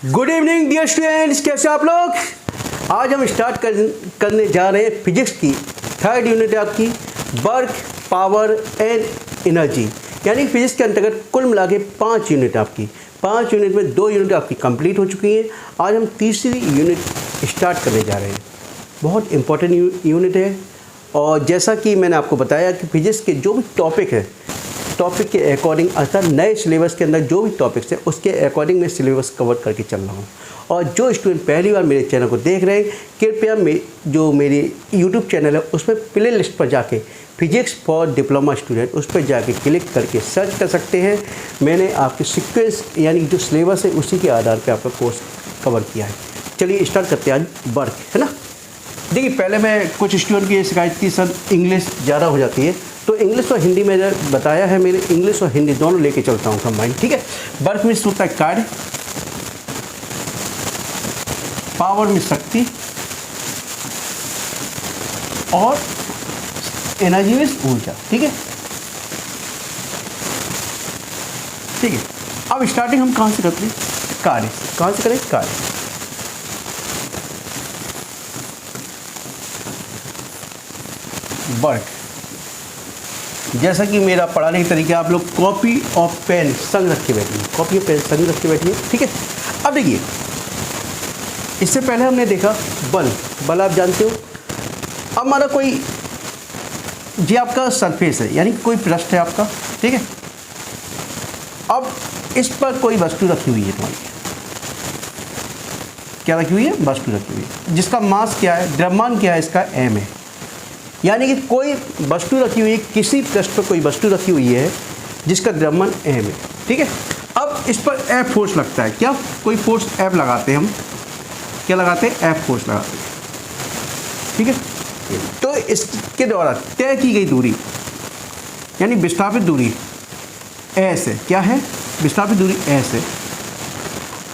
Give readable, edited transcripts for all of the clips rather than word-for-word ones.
Good evening dear students, कैसे आप लोग। आज हम स्टार्ट करने जा रहे हैं फिजिक्स की थर्ड यूनिट आपकी वर्क, पावर एंड एनर्जी। यानी फिजिक्स के अंतर्गत कुल मिला के 5 यूनिट आपकी, 5 यूनिट में 2 यूनिट आपकी कंप्लीट हो चुकी हैं। आज हम तीसरी यूनिट स्टार्ट करने जा रहे हैं। बहुत इंपॉर्टेंट यूनिट है और जैसा कि मैंने आपको बताया कि फिजिक्स के जो भी टॉपिक है, टॉपिक के अकॉर्डिंग अर्थात नए सिलेबस के अंदर जो भी टॉपिक्स हैं उसके अकॉर्डिंग मैं सिलेबस कवर करके चल रहा हूँ। और जो स्टूडेंट पहली बार मेरे चैनल को देख रहे हैं, कृपया जो मेरी यूट्यूब चैनल है उसमें प्ले लिस्ट पर जाके फिजिक्स फॉर डिप्लोमा स्टूडेंट उस पर जाके क्लिक करके सर्च कर सकते हैं। मैंने आपके सीक्वेंस यानी जो सिलेबस है उसी के आधार पर आपका कोर्स कवर किया है। चलिए स्टार्ट करते हैं आज वर्क, है ना। देखिए, पहले मैं कुछ स्टूडेंट की ये शिकायत थी, सर इंग्लिश ज़्यादा हो जाती है, तो इंग्लिश और हिंदी में बताया है, मेरे इंग्लिश और हिंदी दोनों लेके चलता हूँ कंबाइन, ठीक है। वर्क में होता है कार्य, पावर में शक्ति और एनर्जी में ऊर्जा, ठीक है। ठीक है, अब स्टार्टिंग हम कहाँ से करते हैं? कार्य से। कहाँ से करें? कार्य। वर्क, जैसा कि मेरा पढ़ाने का तरीका, आप लोग कॉपी और पेन संग रख के बैठिए, कॉपी और पेन संग रख के बैठिए, ठीक है। अब देखिए, इससे पहले हमने देखा बल। बल आप जानते हो। अब हमारा कोई ये आपका सरफेस है, यानी कोई पृष्ठ है आपका, ठीक है। अब इस पर कोई वस्तु रखी हुई है तुम्हारी, क्या रखी हुई है? वस्तु रखी हुई है, जिसका मास क्या है, द्रव्यमान क्या है, इसका m है। यानी कि कोई वस्तु रखी हुई है, किसी पृष्ठ पर कोई वस्तु रखी हुई है जिसका द्रव्यमान m है, ठीक है। अब इस पर F फोर्स लगता है, क्या कोई फोर्स F लगाते हैं हम, क्या लगाते हैं? F फोर्स लगाते हैं, ठीक है। तो इसके द्वारा तय की गई दूरी यानी विस्थापित दूरी S है, क्या है? विस्थापित दूरी S है।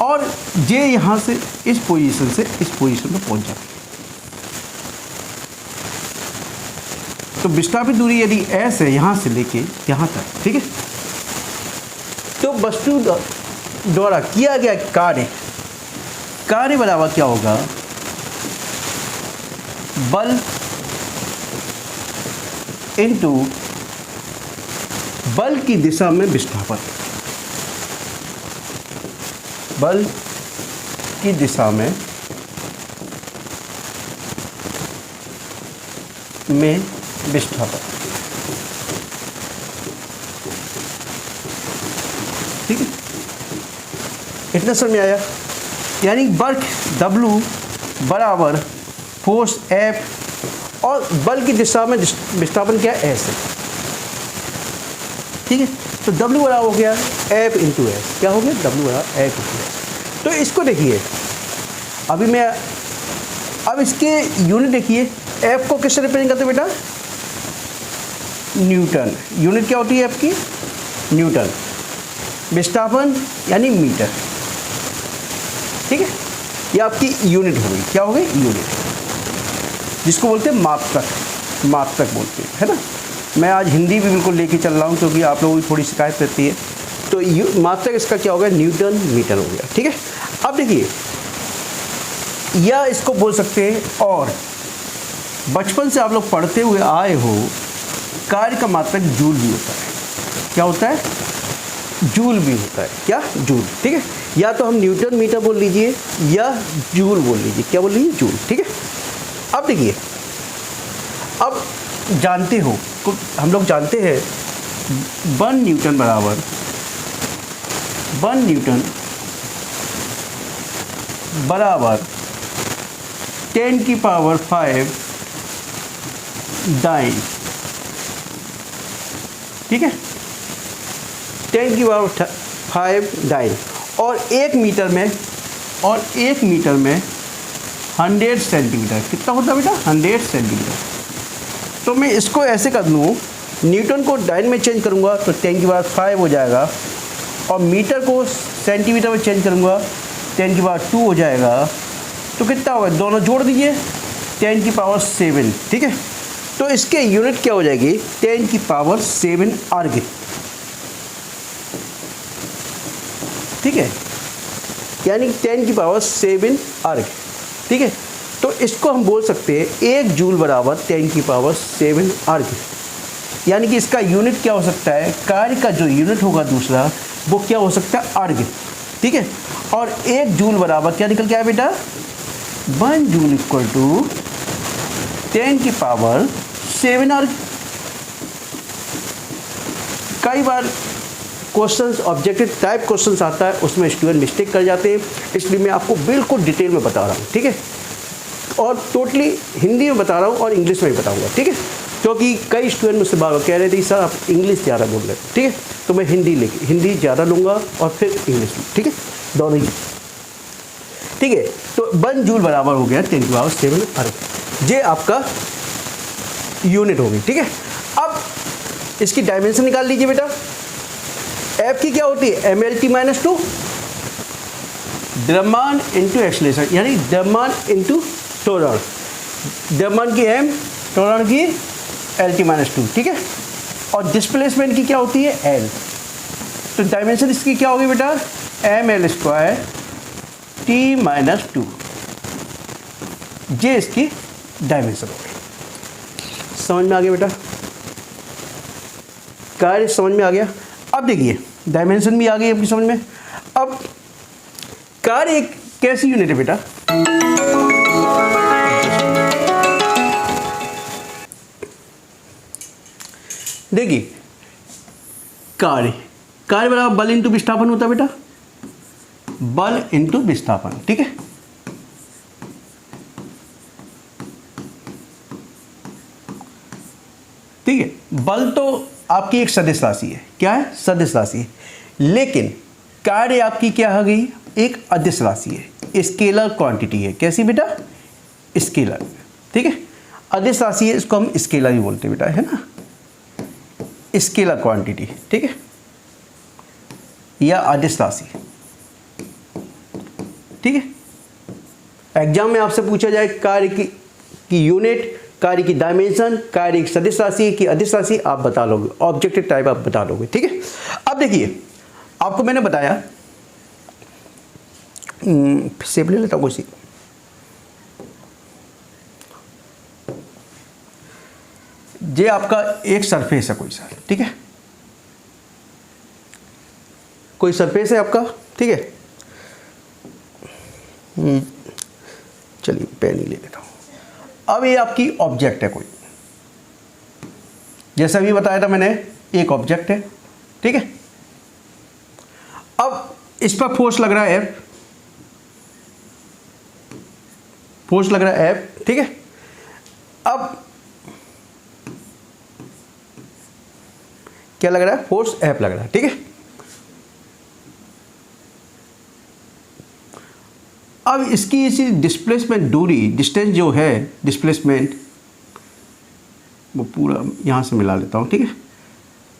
और ये यहाँ से इस पोजीशन से इस पोजीशन पर पहुँच जाती है। तो विस्थापित दूरी यदि S है यहाँ से लेके यहाँ तक, ठीक है। तो वस्तु द्वारा किया गया कार्य बराबर क्या होगा? बल इनटू बल की दिशा में विस्थापन। बल की दिशा में विस्थापन, ठीक है। इतना समझ में आया? यानी वर्क W बराबर फोर्स F और बल की दिशा में विस्थापन क्या है? S है, ठीक है। तो W बराबर हो गया F इंटू S, क्या हो गया? W बराबर F इंटू S। तो इसको देखिए, अभी मैं अब इसके यूनिट देखिए, F को किससे रिप्रेजेंट करते बेटा? न्यूटन। यूनिट क्या होती है F की? न्यूटन। विस्थापन यानी मीटर, ठीक है। ये आपकी यूनिट हो गई, क्या हो गई? यूनिट, जिसको बोलते हैं मात्रक, मात्रक बोलते हैं, है ना। मैं आज हिंदी भी बिल्कुल लेके चल रहा हूँ क्योंकि आप लोगों की थोड़ी शिकायत रहती है। तो मात्रक इसका क्या हो गया? न्यूटन मीटर हो गया, ठीक है। अब देखिए, या इसको बोल सकते हैं, और बचपन से आप लोग पढ़ते हुए आए हो, कार्य का मात्रक जूल भी होता है। क्या होता है? जूल भी होता है, क्या? जूल, ठीक है। या तो हम न्यूटन मीटर बोल लीजिए या जूल बोल लीजिए, क्या बोल लीजिए? जूल, ठीक है। अब देखिए, अब जानते हो, हम लोग जानते हैं 1 न्यूटन बराबर 1 न्यूटन बराबर 10 की पावर 5 डाइन, ठीक है। 10 की पावर 5 डाइन, और 1 मीटर में 100 सेंटीमीटर कितना होता है बेटा? 100 सेंटीमीटर। तो मैं इसको ऐसे कर लूँ, न्यूटन को डाइन में चेंज करूँगा तो 10 की पावर 5 हो जाएगा, और मीटर को सेंटीमीटर में चेंज करूँगा 10 की पावर 2 हो जाएगा। तो कितना होगा? दोनों जोड़ दीजिए, 10 की पावर 7, ठीक है। तो इसके यूनिट क्या हो जाएगी? 10 की पावर 7 अर्ग, ठीक है। यानी 10 की पावर 7 अर्ग, ठीक है। तो इसको हम बोल सकते हैं 1 जूल बराबर 10 की पावर 7 अर्ग, यानी कि इसका यूनिट क्या हो सकता है, कार्य का जो यूनिट होगा दूसरा वो क्या हो सकता है, अर्ग, ठीक है। और 1 जूल बराबर क्या निकल के आया बेटा, 1 जूल इक्वल टू 10 की पावर 7 अर्ग। कई बार क्वेश्चंस ऑब्जेक्टिव टाइप क्वेश्चंस आता है, उसमें स्टूडेंट मिस्टेक कर जाते हैं, इसलिए मैं आपको बिल्कुल डिटेल में बता रहा हूँ, ठीक है। और टोटली हिंदी में बता रहा हूँ और इंग्लिश में भी बताऊँगा, ठीक है, क्योंकि कई स्टूडेंट मुझसे बार बार कह रहे थे सर आप इंग्लिश ज़्यादा बोल रहे हैं, ठीक है। तो मैं हिंदी ज़्यादा लूँगा और फिर इंग्लिश, ठीक है, दोनों ही, ठीक है। तो 1 जूल बराबर हो गया 10 की पावर 7 अर्ग, ये आपका यूनिट होगी, ठीक है। अब इसकी डायमेंशन निकाल लीजिए बेटा। एफ की क्या होती है, mlt-2 द्रव्यमान इंटू एक्सीलरेशन, यानी द्रव्यमान इंटू त्वरण, द्रव्यमान की m, त्वरण की lt-2, ठीक है। और डिस्प्लेसमेंट की क्या होती है, l। तो डायमेंशन इसकी क्या होगी बेटा, ml² t-2, ये इसकी डायमेंशन होगी। समझ में आ गया बेटा, कार्य समझ में आ गया। अब देखिए डायमेंशन भी आ गई आपकी समझ में। अब कार्य एक कैसी यूनिट है बेटा, देखिए कार्य बराबर बल इंटू विस्थापन होता है बेटा, बल इंटू विस्थापन, ठीक है। ठीक है, बल तो आपकी एक सदिश राशि है, क्या है, सदिश राशि है, लेकिन कार्य आपकी क्या हो गई, एक अदिश राशि है, स्केलर क्वांटिटी है। कैसी बेटा, स्केलर, ठीक है। अदिश राशि है, इसको हम स्केलर ही बोलते हैं बेटा, है ना, स्केलर क्वांटिटी, ठीक है, या अदिश राशि, ठीक है। एग्जाम में आपसे पूछा जाए कार्य की यूनिट, कार्य की डायमेंशन, कार्य एक सदिश राशि की अदिश राशि, आप बता लोगे, ऑब्जेक्टिव टाइप आप बता लोगे, ठीक है। अब देखिए आपको मैंने बताया, सेब ले लेता हूँ कोई, ये आपका एक सरफेस है कोई सा, ठीक है, कोई सरफेस है आपका, ठीक है। चलिए पेन ही ले लेता हूँ। अब ये आपकी ऑब्जेक्ट है कोई, जैसा भी बताया था मैंने, एक ऑब्जेक्ट है, ठीक है। अब इस पर फोर्स लग रहा है F, फोर्स लग रहा है F, ठीक है। अब क्या लग रहा है, फोर्स F लग रहा है, ठीक है। अब इसकी इसी डिस्प्लेसमेंट दूरी, डिस्टेंस जो है, डिस्प्लेसमेंट वो पूरा यहाँ से मिला लेता हूँ, ठीक है।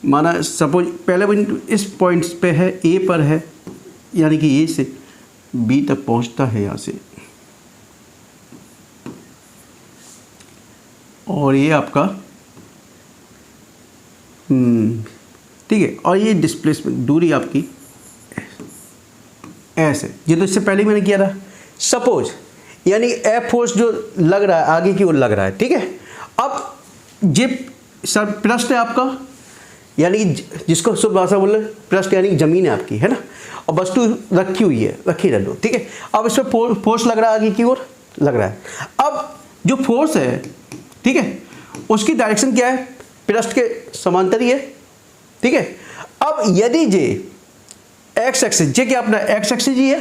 माना सपोज पहले बिंदु इस पॉइंट्स पे है, ए पर है, यानी कि ए से बी तक पहुँचता है यहाँ से, और ये आपका ठीक है, और ये डिस्प्लेसमेंट दूरी आपकी ऐसे, ये तो इससे पहले मैंने किया था। सपोज यानी एफ फोर्स जो लग रहा है आगे की ओर लग रहा है, ठीक है। अब ये सर पृष्ठ है आपका, यानी जिसको शुद्ध भाषा बोल रहे हैं पृष्ठ, यानी जमीन है आपकी, है ना, और वस्तु रखी हुई है, रखी रह लो, ठीक है। अब इस पर फोर्स लग रहा है, आगे की ओर लग रहा है। अब जो फोर्स है, ठीक है, उसकी डायरेक्शन क्या है, पृष्ठ के समांतर ही है, ठीक है। अब यदि जे एक्स एक्सिस, जे क्या अपना एक्स एक्सिस ही है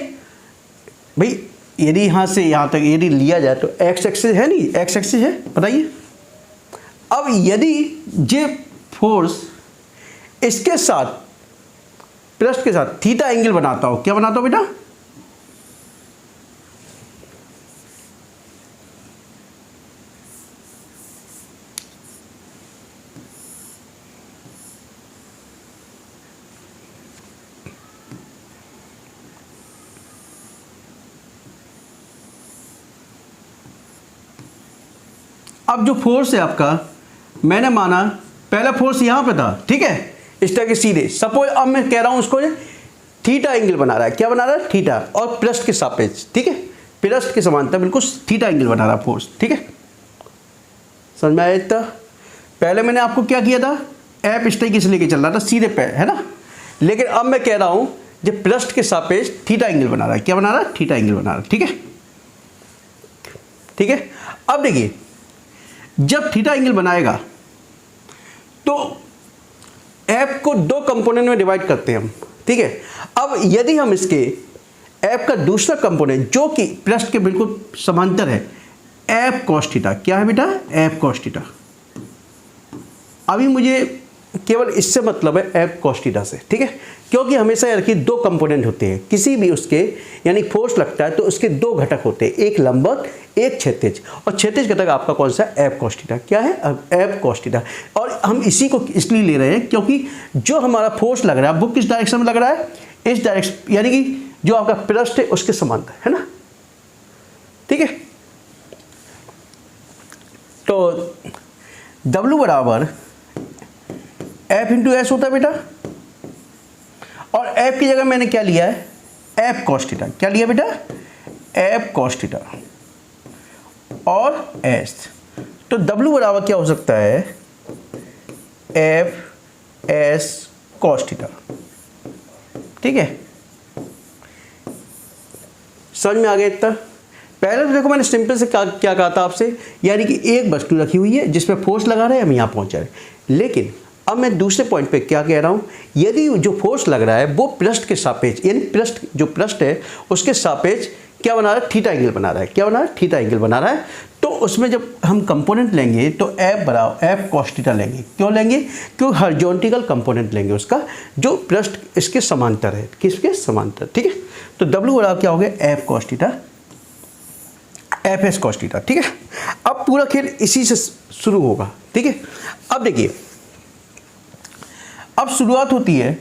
भाई, यदि यहाँ से यहाँ तक यदि लिया जाए तो एक्स एक्सिस है, नहीं एक्स एक्सिस है, बताइए। अब यदि जे फोर्स इसके साथ पृष्ठ के साथ थीटा एंगल बनाता हो, क्या बनाता हो बेटा, अब जो फोर्स है आपका, मैंने माना पहला फोर्स यहाँ पे था, ठीक है, इस तरह के सीधे, सपोज अब मैं कह रहा हूँ उसको थीटा एंगल बना रहा है। क्या बना रहा है? थीटा, और पृष्ठ के सापेक्ष, ठीक है, पृष्ठ के समांतर बिल्कुल थीटा एंगल बना रहा फोर्स, ठीक है, समझ में आया इतना? पहले मैंने आपको क्या किया था, एफ इस तरीके से लेके चल रहा था सीधे पे, है ना, लेकिन अब मैं कह रहा हूं जब पृष्ठ के सापेक्ष थीटा एंगल बना रहा है। क्या बना रहा है? थीटा एंगल बना रहा है, ठीक है, ठीक है। अब देखिए, जब थीटा एंगल बनाएगा तो एफ को दो कंपोनेंट में डिवाइड करते हैं हम, ठीक है। अब यदि हम इसके एफ का दूसरा कंपोनेंट जो कि पृष्ठ के बिल्कुल समांतर है, एफ कॉस थीटा, क्या है बेटा? F cos theta. अभी मुझे केवल इससे मतलब है एफ कॉस थीटा से, ठीक है, क्योंकि हमेशा यार कि दो कंपोनेंट होते हैं किसी भी उसके, यानी फोर्स लगता है तो उसके दो घटक होते हैं, एक लंबवत एक क्षैतिज, और क्षैतिज घटक आपका कौन सा? F cos theta. क्या है? F cos theta. और हम इसी को इसलिए ले रहे हैं क्योंकि जो हमारा फोर्स लग रहा है वो किस डायरेक्शन में लग रहा है? इस डायरेक्शन, यानी कि जो आपका पृष्ठ है उसके समांतर, है ना, ठीक है। तो W बराबर एफ इंटू एस होता है बेटा, और एफ की जगह मैंने क्या लिया है? F cos theta. क्या लिया बेटा? एफ कॉस थीटा और एस। तो W बराबर क्या हो सकता है? एफ एस कॉस थीटा, ठीक है, समझ में आ गया इतना? पहले तो देखो मैंने सिंपल से क्या कहा था आपसे, यानी कि एक वस्तु रखी हुई है जिसपे फोर्स लगा रहे हैं, हम यहाँ पहुँचा रहे, लेकिन अब मैं दूसरे पॉइंट पे क्या कह रहा हूँ, यदि जो फोर्स लग रहा है वो पृष्ठ के सापेक्ष, यानी पृष्ठ जो पृष्ठ है उसके सापेक्ष क्या बना रहा है? थीटा एंगल बना रहा है। क्या बना रहा है? थीटा एंगल बना रहा है। तो उसमें जब हम कंपोनेंट लेंगे तो एफ बराबर एफ कॉस थीटा लेंगे। क्यों लेंगे? क्योंकि हॉरिजॉन्टल कंपोनेंट लेंगे उसका, जो पृष्ठ इसके समांतर है। किसके समांतर? ठीक है। तो W बराबर क्या हो गया? F cos theta, F S cos theta, ठीक है। अब पूरा खेल इसी से शुरू होगा, ठीक है। अब देखिए, अब शुरुआत होती है,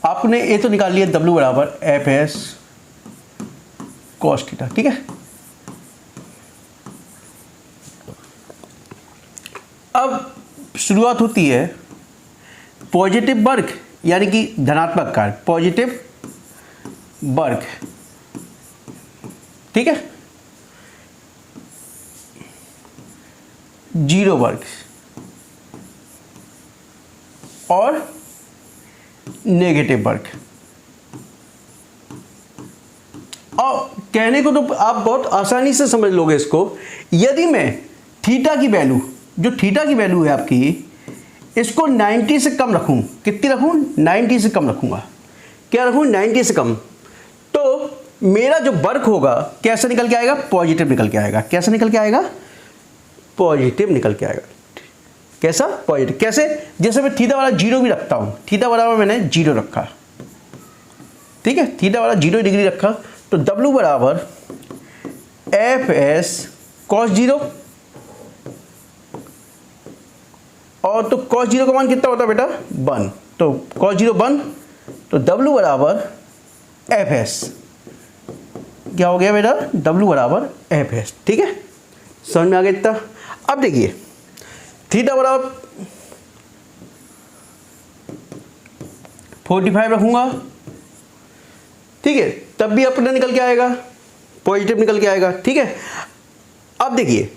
आपने ये तो निकाल लिया W बराबर एफ एस कॉस थीटा, ठीक है। अब शुरुआत होती है पॉजिटिव वर्ग, यानी कि धनात्मक कार्य, पॉजिटिव वर्ग, ठीक है, जीरो वर्ग और नेगेटिव वर्ग। और कहने को तो आप बहुत आसानी से समझ लोगे इसको, यदि मैं थीटा की वैल्यू, जो थीटा की वैल्यू है आपकी, इसको 90 से कम रखूं, कितनी रखूं? 90 से कम रखूंगा। क्या रखूं? 90 से कम। तो मेरा जो वर्क होगा कैसे निकल के आएगा? पॉजिटिव निकल के आएगा। कैसे निकल के आएगा? पॉजिटिव निकल के आएगा। कैसा? पॉजिटिव। कैसे? जैसे मैं थीटा वाला जीरो भी रखता हूं, थीटा बराबर मैंने जीरो रखा, ठीक है, थीटा वाला 0 डिग्री रखा, तो W बराबर एफ एस कॉस जीरो, और तो कॉस जीरो का मान कितना होता है बेटा? 1। तो कॉस जीरो 1, तो W बराबर एफ एस, क्या हो गया बेटा? W बराबर एफ एस, ठीक है, समझ में आ गया इतना? अब देखिए, थीटा बराबर 45 रखूंगा, ठीक है, तब भी अपना निकल के आएगा, पॉजिटिव निकल के आएगा, ठीक है। अब देखिए,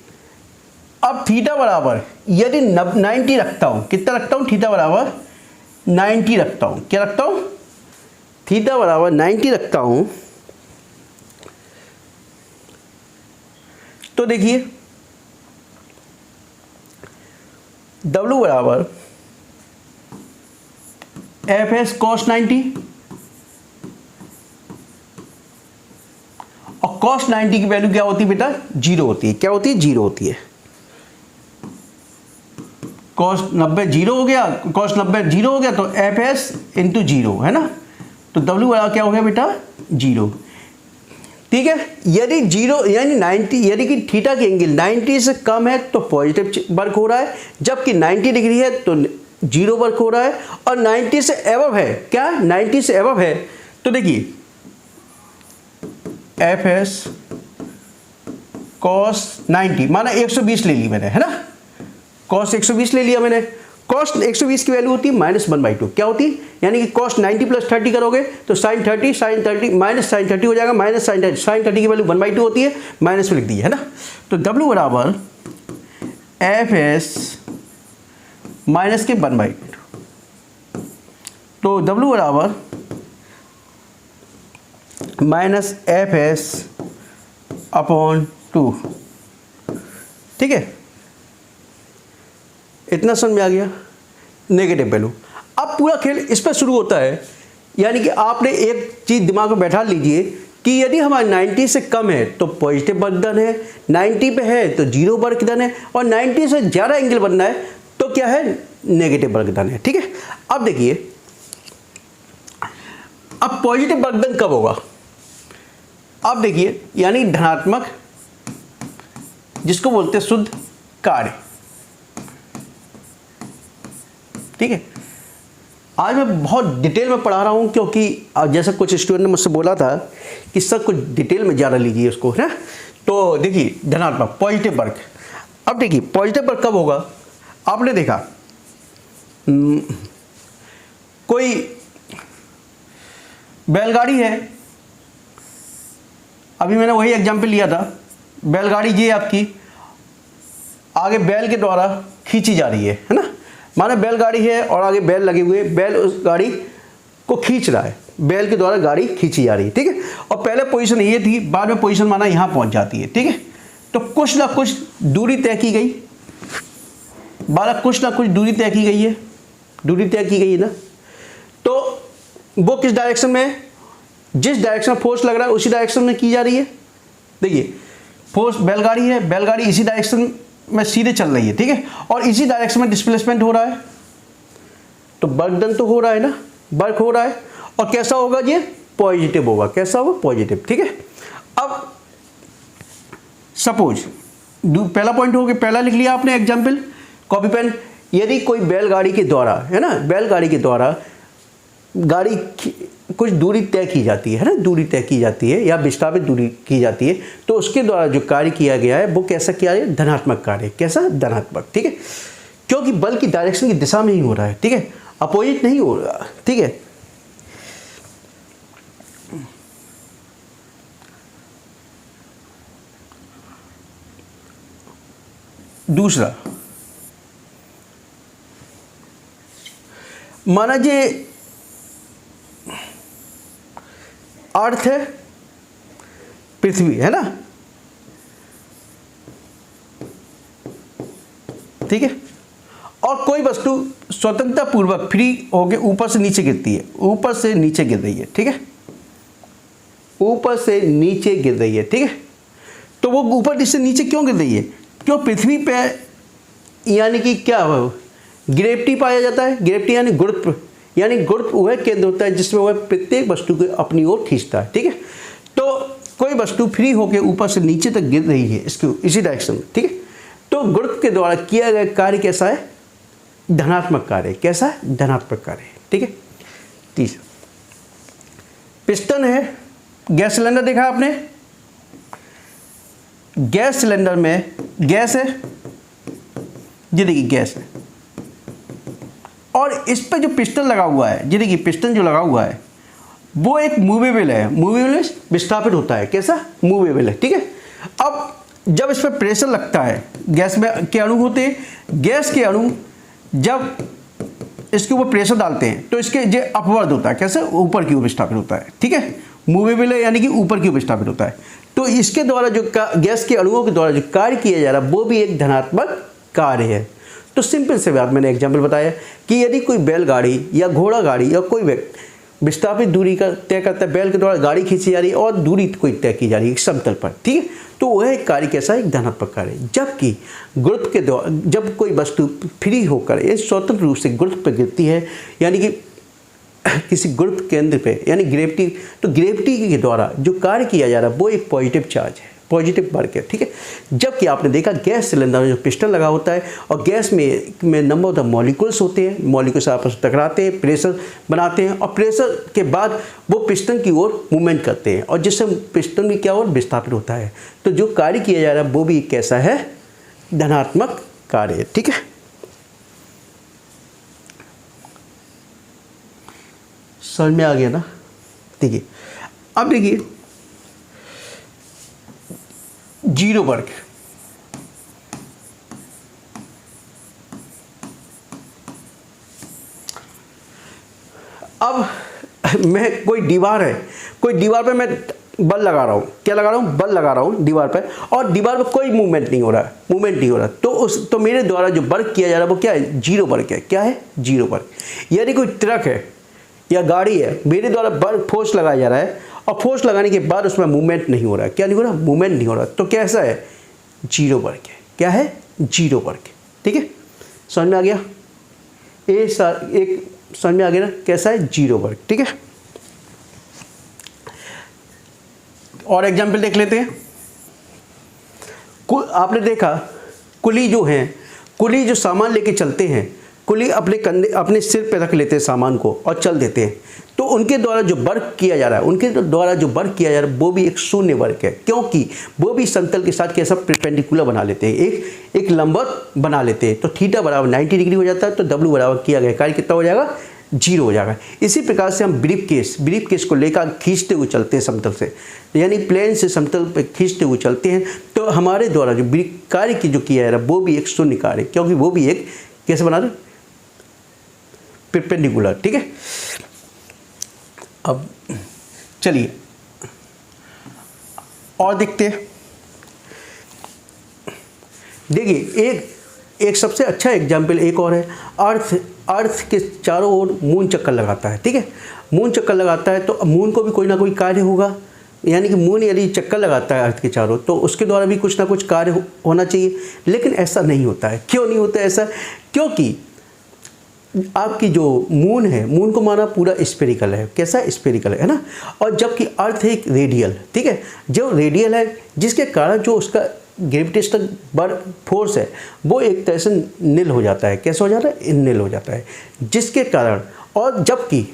अब थीटा बराबर यदि 90 रखता हूं, कितना रखता हूं? थीटा बराबर 90 रखता हूं। क्या रखता हूं? थीटा बराबर 90 रखता हूं, तो देखिए W बराबर एफ एस कॉस 90, और कॉस 90 की वैल्यू क्या होती है बेटा? 0 होती है। क्या होती है? 0 होती है। कॉस 90 0 हो गया, कॉस 90 0 हो गया, तो एफ एस इंटू 0, है ना, तो W बराबर क्या हो गया बेटा? 0, ठीक है। यदि 0 यानी 90, यानी कि थीटा की एंगल 90 से कम है तो पॉजिटिव वर्क हो रहा है, जबकि 90 डिग्री है तो 0 वर्क हो रहा है, और 90 से एबव है, क्या? 90 से एबव है, तो देखिए एफ एस कॉस 90 माना 120 ले ली मैंने, है ना, कॉस 120 ले लिया मैंने, कॉस्ट 120 की वैल्यू होती है -1/2, क्या होती है, यानी कि कॉस्ट 90 + 30 करोगे तो sin 30 माइनस साइन 30 हो जाएगा, माइनस साइन 30 की वैल्यू 1/2 होती है, माइनस में लिख दी है ना। तो W बराबर FS माइनस के 1/2, तो W बराबर -FS/2, ठीक है, इतना समझ में आ गया, नेगेटिव वैल्यू। अब पूरा खेल इस पर शुरू होता है, यानी कि आपने एक चीज़ दिमाग में बैठा लीजिए कि यदि हमारा 90 से कम है तो पॉजिटिव वर्क डन है, 90 पे है तो जीरो वर्क डन है, और 90 से ज़्यादा एंगल बनना है तो क्या है, नेगेटिव वर्क डन है, ठीक है। अब देखिए, अब पॉजिटिव वर्क डन कब होगा, अब देखिए, यानी धनात्मक, जिसको बोलते हैं शुद्ध कार्य, ठीक है। आज मैं बहुत डिटेल में पढ़ा रहा हूँ, क्योंकि जैसा कुछ स्टूडेंट ने मुझसे बोला था कि सर कुछ डिटेल में ज़्यादा लीजिए उसको, है ना। तो देखिए, धनात्मक पॉजिटिव वर्क, अब देखिए पॉजिटिव वर्क कब होगा, आपने देखा कोई बैलगाड़ी है, अभी मैंने वही एग्जाम्पल लिया था, बैलगाड़ी ये आपकी आगे बैल के द्वारा खींची जा रही है ना, माने बैलगाड़ी है और आगे बैल लगे हुए, बैल उस गाड़ी को खींच रहा है, बैल के द्वारा गाड़ी खींची जा रही है, ठीक है। और पहले पोजीशन ये थी, बाद में पोजीशन माना यहाँ पहुँच जाती है, ठीक है। तो कुछ ना कुछ दूरी तय की गई, कुछ ना कुछ दूरी तय की गई है, दूरी तय की गई है ना। तो वो किस डायरेक्शन में, जिस डायरेक्शन में फोर्स लग रहा है उसी डायरेक्शन में की जा रही है। देखिए, फोर्स बैलगाड़ी है, बैलगाड़ी इसी डायरेक्शन में सीधे चल रही है, ठीक है, और इसी डायरेक्शन में डिस्प्लेसमेंट हो रहा है, तो वर्क डन तो हो रहा है ना, वर्क हो रहा है, और कैसा होगा, ये पॉजिटिव होगा, कैसा होगा, पॉजिटिव, ठीक है। अब सपोज पहला पॉइंट हो गया, पहला लिख लिया आपने एग्जाम्पल, कॉपी पेन, यदि कोई बैलगाड़ी के द्वारा, है ना, बैलगाड़ी के द्वारा गाड़ी कुछ दूरी तय की जाती है ना, दूरी तय की जाती है या विस्थापित दूरी की जाती है, तो उसके द्वारा जो कार्य किया गया है वो कैसा किया है, धनात्मक कार्य, कैसा, धनात्मक, ठीक है, क्योंकि बल की डायरेक्शन की दिशा में ही हो रहा है, ठीक है, अपोजिट नहीं हो रहा, ठीक है। दूसरा, माना जे अर्थ है, पृथ्वी है ना, ठीक है, और कोई वस्तु स्वतंत्रता पूर्वक फ्री होकर ऊपर से नीचे गिरती है, ऊपर से नीचे गिर रही है, ठीक है, ऊपर से नीचे गिर रही है, ठीक है। तो वो ऊपर से नीचे क्यों गिर रही है, क्यों, पृथ्वी पे यानी कि क्या ग्रेविटी पाया जाता है, ग्रेविटी यानी गुरुत्व, यानी गुरुत्व वह केंद्र होता है जिसमें वह प्रत्येक वस्तु को अपनी ओर खींचता है, ठीक है। तो कोई वस्तु फ्री होकर ऊपर से नीचे तक गिर रही है, इसके इसी डायरेक्शन में, ठीक है। तो गुरुत्व के द्वारा किया गया कार्य कैसा है, धनात्मक कार्य, कैसा है, धनात्मक कार्य, ठीक है। तीसरा, पिस्टन है, गैस सिलेंडर देखा आपने, गैस सिलेंडर में गैस है, ये देखिए गैस है, और इस पे जो पिस्टन लगा हुआ है, ये देखिए पिस्टन जो लगा हुआ है वो एक मूवेबल है, मूवेबल विस्थापित होता है, कैसा, मूवेबल है, ठीक है। अब जब इस पर प्रेशर लगता है, गैस में के अणु होते हैं, गैस के अणु जब इसके ऊपर प्रेशर डालते हैं तो इसके जो अपवर्ड होता है, कैसे, ऊपर की ओर विस्थापित होता है, ठीक है, मूवेबल है यानी कि ऊपर की ओर विस्थापित होता है। तो इसके द्वारा जो गैस के अणुओं के द्वारा जो कार्य किया जा रहा है वो भी एक धनात्मक कार्य है। तो सिंपल से बात, मैंने एग्जाम्पल बताया कि यदि कोई बैलगाड़ी या घोड़ा गाड़ी या कोई विस्थापित दूरी का तय करता है, बैल के द्वारा गाड़ी खींची जा रही है और दूरी कोई तय की जा रही है समतल पर, ठीक है, तो वह एक कार्य कैसा, एक धनात्मक कार्य है। जबकि गुरुत्व के द्वारा जब कोई वस्तु फ्री होकर स्वतंत्र रूप से गुरुत्व पर गिरती है, यानी कि किसी गुरुत्व केंद्र पे, यानी ग्रेविटी, तो ग्रेविटी के द्वारा जो कार्य किया जा रहा है वो एक पॉजिटिव चार्ज है, पॉजिटिव वर्क है, ठीक है। जबकि आपने देखा गैस सिलेंडर में जो पिस्टन लगा होता है और गैस में नंबर ऑफ द मॉलिक्यूल्स होते हैं, मॉलिक्यूल्स आपस में टकराते हैं, प्रेशर बनाते हैं और प्रेशर के बाद वो पिस्टन की ओर मूवमेंट करते हैं और जिससे पिस्टन की क्या ओर विस्थापित होता है। तो जो कार्य किया जा रहा है वो भी कैसा है, धनात्मक कार्य है, ठीक है। समझ में आ गया ना? देखिए अब देखिए जीरो वर्क, अब मैं कोई दीवार है, कोई दीवार पे मैं बल लगा रहा हूँ, क्या लगा रहा हूँ? बल लगा रहा हूँ दीवार पे, और दीवार पे कोई मूवमेंट नहीं हो रहा है, मूवमेंट नहीं हो रहा, तो मेरे द्वारा जो वर्क किया जा रहा है वो क्या है? जीरो वर्क है। क्या है? Zero work. यानी कोई ट्रक है या गाड़ी है, मेरे द्वारा वर्क फोर्स लगाया जा रहा है, और फोर्स लगाने के बाद उसमें मूवमेंट नहीं हो रहा है। क्या नहीं हो रहा? मूवमेंट नहीं हो रहा, तो कैसा है? जीरो वर्क है। क्या है? Zero work. ठीक है, समझ में आ गया? एक समझ में आ गया ना कैसा है? Zero work. ठीक है, और एग्जाम्पल देख लेते हैं। आपने देखा कुली जो है, कुली जो सामान लेके चलते हैं, कुली अपने कंधे अपने सिर पे रख लेते हैं सामान को और चल देते हैं, तो उनके द्वारा जो वर्क किया जा रहा है, उनके द्वारा जो वर्क किया जा रहा है वो भी एक शून्य वर्क है, क्योंकि वो भी समतल के साथ कैसा? परपेंडिकुलर बना लेते हैं, एक लंबवत बना लेते हैं। तो थीटा बराबर 90 डिग्री हो जाता है, तो डब्ल्यू बराबर किया गया कार्य कितना हो जाएगा? जीरो हो जाएगा। इसी प्रकार से हम ब्रीफ केस को लेकर खींचते हुए चलते हैं समतल से, यानी प्लेन से समतल पे खींचते हुए चलते हैं, तो हमारे द्वारा जो कार्य की जो किया जा रहा है वो भी एक शून्य कार्य है, क्योंकि वो भी एक कैसे बना रहे? परपेंडिकुलर। ठीक है, अब चलिए और देखते हैं। देखिए एक सबसे अच्छा एग्जाम्पल एक और है। अर्थ के चारों ओर मून चक्कर लगाता है। ठीक है, मून चक्कर लगाता है तो मून को भी कोई ना कोई कार्य होगा, यानी कि मून यदि चक्कर लगाता है अर्थ के चारों, तो उसके द्वारा भी कुछ ना कुछ कार्य होना चाहिए, लेकिन ऐसा नहीं होता है। क्यों नहीं होता ऐसा? क्योंकि आपकी जो मून है, मून को माना पूरा स्फेरिकल है। कैसा? स्फेरिकल है ना, और जबकि अर्थ है एक रेडियल। ठीक है, जो रेडियल है, जिसके कारण जो उसका ग्रेविटेशनल फोर्स है वो एक तरह से निल हो जाता है। कैसा हो जाता है? निल हो जाता है, जिसके कारण, और जबकि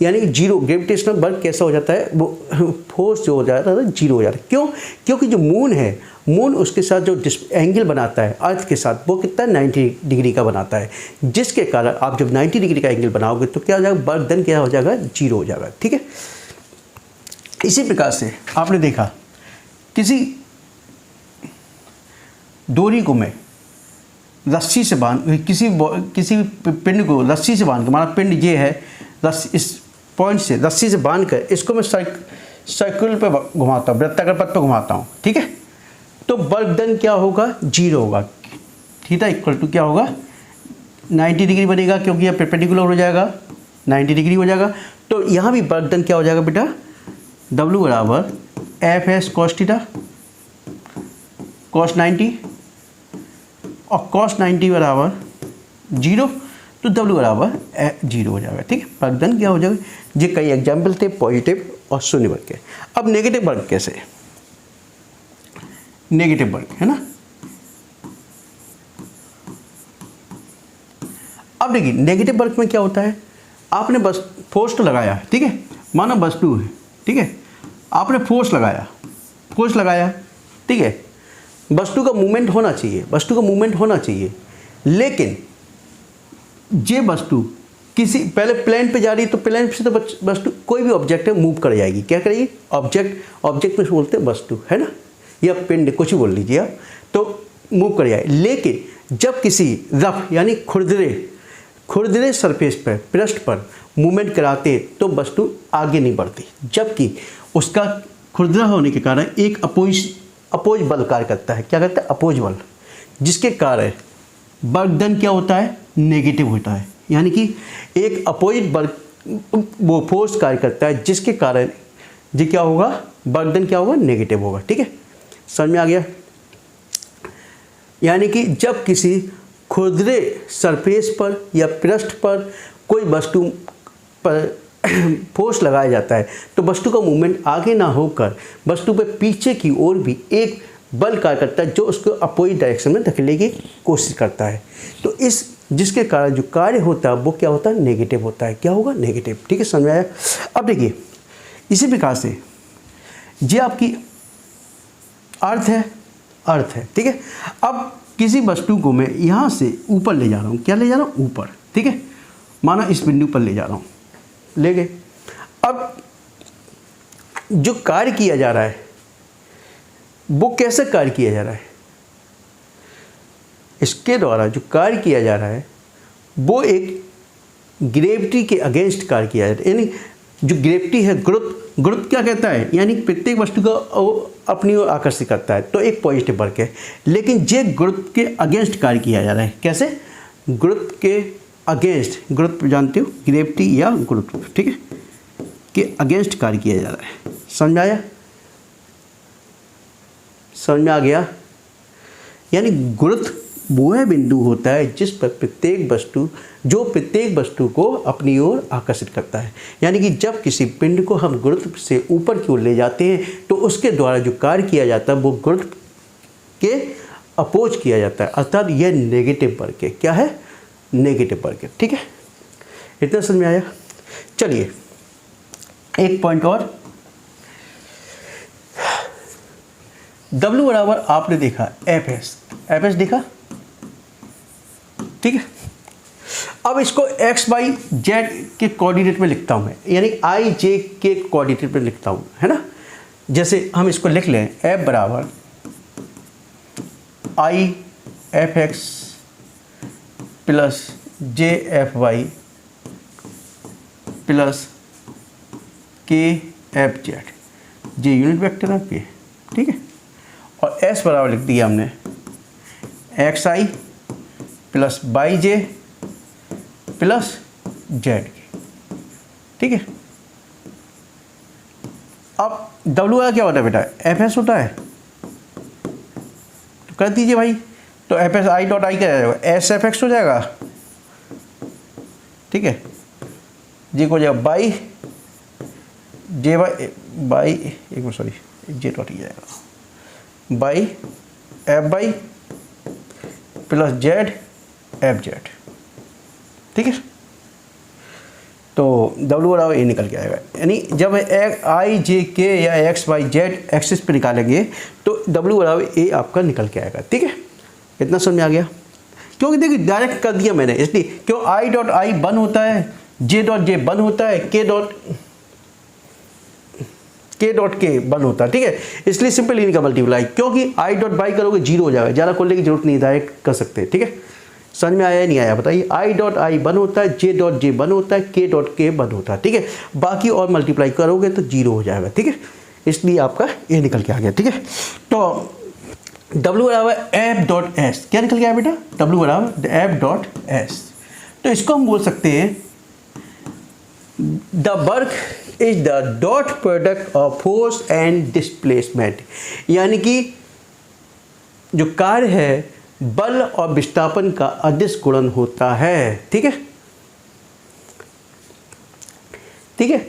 यानी जीरो ग्रेविटेशनल वर्क कैसा हो जाता है? वो फोर्स जो हो जाता है जीरो हो जाता है। क्यों? क्योंकि जो मून है, मून उसके साथ जो एंगल बनाता है अर्थ के साथ, वो कितना? 90 डिग्री का बनाता है, जिसके कारण आप जब 90 डिग्री का एंगल बनाओगे तो क्या हो जाएगा? वर्क डन क्या हो जाएगा? जीरो हो जाएगा। ठीक है, इसी प्रकार से आपने देखा किसी डोरी को मैं रस्सी से बांध, किसी पिंड को रस्सी से बांध के, हमारा पिंड ये है, इस पॉइंट से रस्सी से बांध कर इसको मैं सर्कुलर पे घुमाता हूँ, वृत्ताकार पथ पे घुमाता हूँ। ठीक है, तो वर्क डन क्या होगा? जीरो होगा। थीटा इक्वल टू क्या होगा? 90 डिग्री बनेगा, क्योंकि यह परपेंडिकुलर हो जाएगा, 90 डिग्री हो जाएगा। तो यहाँ भी वर्क डन क्या हो जाएगा बेटा? W बराबर F S cos theta cos 90, और कॉस 90 बराबर जीरो, तो W बराबर जीरो हो जाएगा। ठीक है, वर्क डन क्या हो जाएगा? ये कई एग्जाम्पल थे पॉजिटिव और शून्य वर्ग के। अब नेगेटिव वर्ग कैसे? नेगेटिव वर्ग है ना। अब देखिए नेगेटिव वर्ग में क्या होता है? आपने बस फोर्स तो लगाया, ठीक है, मानो वस्तु है, ठीक है, आपने फोर्स लगाया, ठीक है, वस्तु का मूवमेंट होना चाहिए, लेकिन ये वस्तु किसी पहले प्लेन पे जा रही है, तो प्लेन से तो वस्तु कोई भी ऑब्जेक्ट है मूव कर जाएगी। क्या करेगी? ऑब्जेक्ट में बोलते हैं वस्तु, है ना, या पिंड, कुछ भी बोल लीजिए आप, तो मूव कर जाए। लेकिन जब किसी रफ यानी खुरदरे सरफेस पर, पृष्ठ पर मूवमेंट कराते तो वस्तु आगे नहीं बढ़ती, जबकि उसका खुरदरा होने के कारण एक अपोज बल कार्य करता है। क्या करता है? अपोज बल, जिसके कारण वर्क डन क्या होता है? नेगेटिव होता है। यानी कि एक अपोजिट बल वो फोर्स कार्य करता है, जिसके कारण ये क्या होगा? वर्क डन क्या होगा? नेगेटिव होगा। ठीक है, समझ में आ गया? यानी कि जब किसी खुरदरे सरफेस पर या पृष्ठ पर कोई वस्तु पर फोर्स लगाया जाता है, तो वस्तु का मूवमेंट आगे ना होकर वस्तु पर पीछे की ओर भी एक बल कार्य करता है, जो उसको अपोजिट डायरेक्शन में धकेलने की कोशिश करता है। तो जिसके कारण जो कार्य होता है वो क्या होता है? नेगेटिव होता है। क्या होगा? नेगेटिव। ठीक है, समझ में आया? अब देखिए इसी प्रकार से ये आपकी अर्थ है, ठीक है। अब किसी वस्तु को मैं यहाँ से ऊपर ले जा रहा हूँ, क्या ले जा रहा हूँ? ऊपर, ठीक है, माना इस बिंदु पर ले जा रहा हूँ, ले गए। अब जो कार्य किया जा रहा है वो कैसे कार्य किया जा रहा है, इसके द्वारा जो कार्य किया जा रहा है वो एक ग्रेविटी के अगेंस्ट कार्य किया जाता है। यानी जो ग्रेविटी है, गुरुत्व क्या कहता है, यानी प्रत्येक वस्तु को अपनी ओर आकर्षित करता है, तो एक पॉजिटिव वर्क है। लेकिन ये गुरुत्व के अगेंस्ट कार्य किया जा रहा है। कैसे? गुरुत्व के अगेंस्ट, गुरुत्व जानते हो, ग्रेविटी या गुरुत्व, ठीक है, के अगेंस्ट कार्य किया जा रहा है। समझ में आया? समझ में आ गया? यानी गुरुत्व वो है बिंदु होता है जिस पर प्रत्येक वस्तु को अपनी ओर आकर्षित करता है। यानी कि जब किसी पिंड को हम गुरुत्व से ऊपर की ओर ले जाते हैं तो उसके द्वारा जो कार्य किया जाता है वो गुरुत्व के अपोज किया जाता है, अर्थात यह नेगेटिव वर्क है। क्या है? नेगेटिव वर्क है। ठीक है, इतना समझ में आया? चलिए एक पॉइंट और। W बराबर आपने देखा एफ एस देखा, ठीक है। अब इसको x y z के कोऑर्डिनेट में लिखता हूं मैं, यानी i j के कोऑर्डिनेट में लिखता हूं, है ना। जैसे हम इसको लिख लें f बराबर i F X plus j F Y plus k F Z, J unit vector है k, ठीक है। और s बराबर लिख दिया हमने x I plus by J plus Z के, ठीक है। अब W का क्या होता है बेटा? एफ एस होता है, तो कर दीजिए भाई। तो F S I dot I क्या जाएगा? एस एफ एक्स हो जाएगा, ठीक है। जी को जाएगा बाई जे बाई एक मिनट सॉरी जे डॉट ही जाएगा by F by plus Z F Z, ठीक है। तो W बराबर ए निकल के आएगा। यानी जब आई जे के या एक्स वाई जेड एक्सिस पे निकालेंगे तो W बराबर ए आपका निकल के आएगा, ठीक है। इतना समझ में आ गया? क्योंकि देखिए डायरेक्ट कर दिया मैंने, इसलिए क्यों आई डॉट आई वन होता है, जे डॉट जे वन होता है, के डॉट के वन होता है, ठीक है। इसलिए सिंपल इनका का मल्टीप्लाई, क्योंकि आई डॉट बाई करोगे जीरो हो जाएगा, ज़्यादा खोलने की जरूरत नहीं, डायरेक्ट कर सकते हैं, ठीक है। समझ में आया नहीं आया बताइए? आई डॉट आई वन होता है, जे डॉट जे वन होता है, के डॉट के वन होता है, ठीक है। बाकी और मल्टीप्लाई करोगे तो जीरो हो जाएगा, ठीक है। इसलिए आपका ये निकल के आ गया, ठीक है। तो W बराबर एफ डॉट एस, क्या निकल गया बेटा? W बराबर एफ डॉट एस। तो इसको हम बोल सकते हैं the work is the dot product of force and displacement, यानी कि जो कार्य है बल और विस्थापन का अदिश गुणन होता है, ठीक है, ठीक है।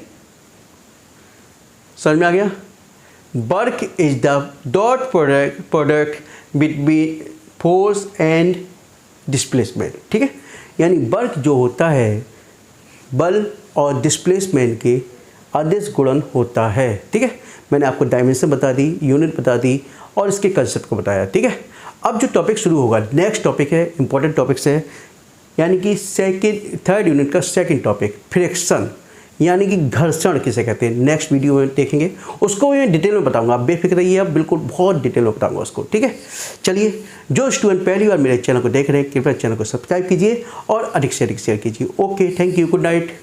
समझ में आ गया? Work is the dot product between force and displacement, ठीक है। यानी वर्क जो होता है बल और डिस्प्लेसमेंट के अदिश गुणन होता है, ठीक है। मैंने आपको डायमेंशन बता दी, यूनिट बता दी और इसके कंसेप्ट को बताया, ठीक है। अब जो टॉपिक शुरू होगा, नेक्स्ट टॉपिक है, इंपॉर्टेंट टॉपिक्स है, यानी कि थर्ड यूनिट का सेकंड टॉपिक फ्रिक्शन, यानी कि घर्षण किसे कहते हैं, नेक्स्ट वीडियो में देखेंगे, उसको मैं डिटेल में बताऊंगा। आप बेफिक्र रहिए, आप बिल्कुल बहुत डिटेल में बताऊंगा उसको, ठीक है। चलिए, जो स्टूडेंट पहली बार मेरे चैनल को देख रहे हैं कृपया चैनल को सब्सक्राइब कीजिए और अधिक से अधिक शेयर कीजिए। Okay, thank you, good night.